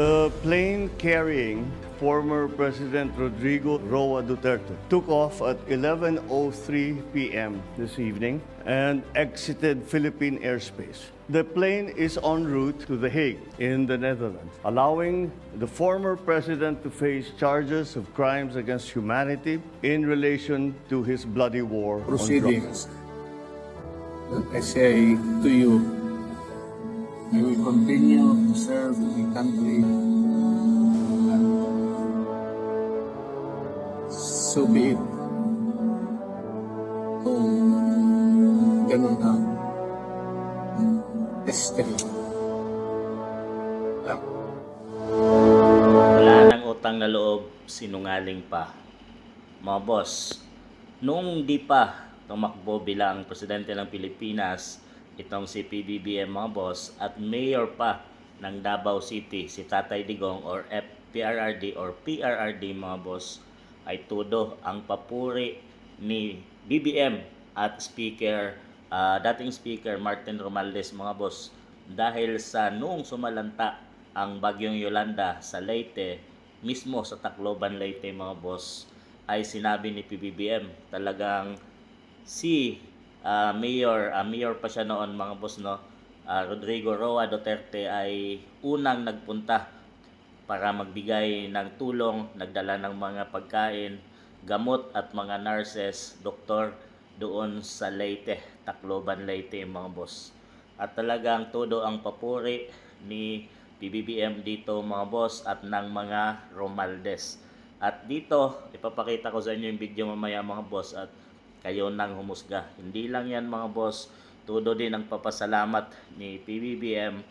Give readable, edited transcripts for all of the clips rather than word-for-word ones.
The plane carrying former President Rodrigo Roa Duterte took off at 11:03 p.m. this evening and exited Philippine airspace. The plane is en route to The Hague in the Netherlands, allowing the former president to face charges of crimes against humanity in relation to his bloody war on drugs. Proceedings. I say to you, I will continue to serve the country. So be it. Ganun ang destiny. Wala nang utang na loob, sinungaling pa. Mga boss, noong di pa tumakbo bilang presidente ng Pilipinas, itong si PBBM mga boss, at mayor pa ng Davao City, si Tatay Digong or PRRD or PRRD mga boss, ay todo ang papuri ni BBM at dating Speaker Martin Romualdez mga boss, dahil sa noong sumalanta ang Bagyong Yolanda sa Leyte, mismo sa Tacloban, Leyte mga boss, ay sinabi ni PBBM talagang si mayor pa siya noon mga boss, no, Rodrigo Roa Duterte ay unang nagpunta para magbigay ng tulong, nagdala ng mga pagkain, gamot at mga nurses, doktor doon sa Leyte, Tacloban, Leyte mga boss. At talagang todo ang papuri ni PBBM dito mga boss at ng mga Romualdez. At dito, ipapakita ko sa inyo yung video mamaya mga boss at kayo nang humusga. Hindi lang yan mga boss, todo din ang papasalamat ni PBBM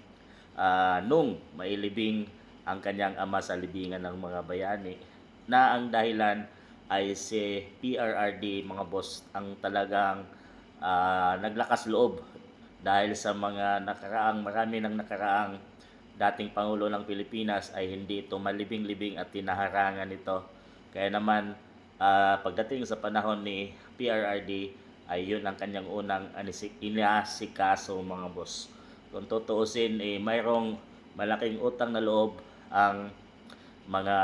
nung mailibing ang kanyang ama sa libingan ng mga bayani, na ang dahilan ay si PRRD mga boss ang talagang naglakas loob dahil sa marami ng nakaraang dating Pangulo ng Pilipinas ay hindi ito malibing-libing at tinaharangan ito. Kaya naman pagdating sa panahon ni PRRD ay yun ang kanyang unang inasikaso mga boss. Kung tutuusin, mayroong malaking utang na loob ang mga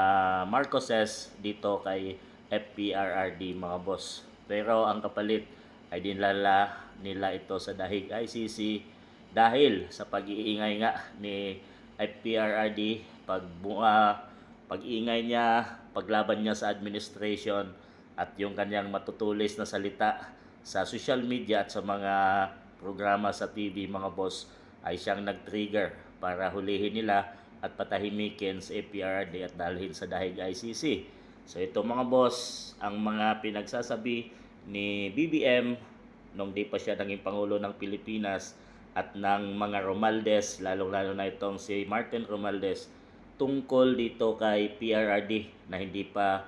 Marcoses dito kay FPRRD mga boss. Pero ang kapalit ay dinala nila ito sa dahig ICC dahil sa pag-iingay nga ni FPRRD, pag-iingay niya, paglaban niya sa administration at yung kanyang matutulis na salita sa social media at sa mga programa sa TV mga boss, ay siyang nag-trigger para hulihin nila at patahimikin sa FPRRD at dalhin sa dahig ICC. So ito mga boss, ang mga pinagsasabi ni BBM nung di pa siya naging Pangulo ng Pilipinas at ng mga Romualdez, lalong-lalo na itong si Martin Romualdez, tungkol dito kay PRRD na hindi pa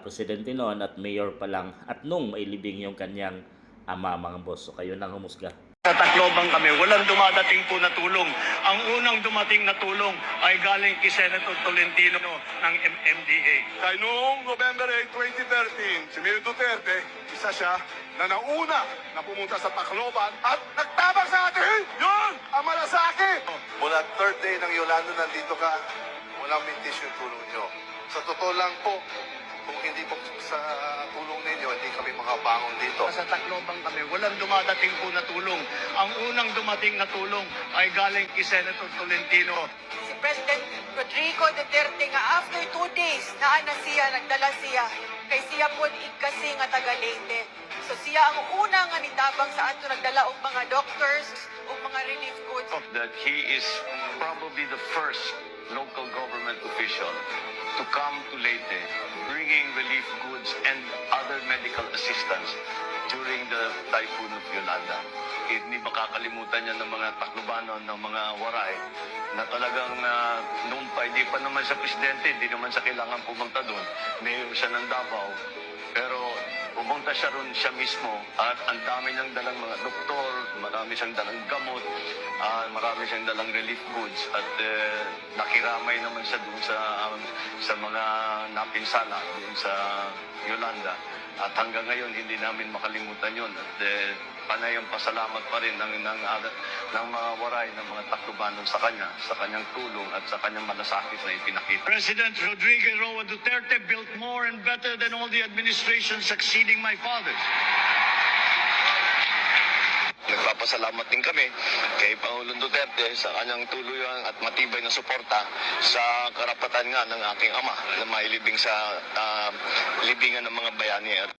presidente noon at mayor pa lang at nung mailibing yung kanyang ama mga boss. So kayo nang humusga. Sa Tacloban kami, walang dumadating po na tulong. Ang unang dumating na tulong ay galing kay Senator Tolentino ng MMDA. Kaya noong November 8, 2013, si Mayor Duterte, isa siya na nauna na pumunta sa Tacloban at nagtabang sa atin! Yun! Ang malasakit! Mula third day ng Yolanda, nandito ka, walang mintis yung tulong nyo. Sa totoo lang po, kung hindi po sa tulong ninyo, hindi kami makabangon dito. Sa Tacloban kami, walang dumadating po na tulong. Ang unang dumating na tulong ay galing kay Senator Tolentino. Si President Rodrigo Duterte nga after 2 days nagdala siya kay siya po ikasi nga taga Leyte. So siya ang una nga nitabang sa ato nagdala og mga doctors ug mga relief goods. That he is probably the first local government official to come to Leyte bringing relief goods and other medical assistance during the typhoon of Yolanda. Hindi makakalimutan niya ng mga Taclobanon, ng mga Waray, na talagang noon pa, hindi pa naman siya presidente, hindi naman siya kailangan pumunta doon. Mayor siya ng Davao, pero pumunta siya ron siya mismo at ang dami niyang dalang mga doktor, marami siyang dalang gamot, marami siyang dalang relief goods at nakiramay naman siya doon sa mga napinsala doon sa Yolanda. At hanggang ngayon, hindi namin makalimutan yun. At panay ang pasalamat pa rin ng mga waray, ng mga Taclobanon sa kanyang tulong at sa kanyang malasakit na ipinakita. President Rodrigo Roa Duterte built more and better than all the administrations succeeding my father's. Nagpapasalamat din kami kay Pangulong Duterte sa kanyang tuluyan at matibay na suporta sa karapatan nga ng aking ama na mailibing sa libingan ng mga bayani.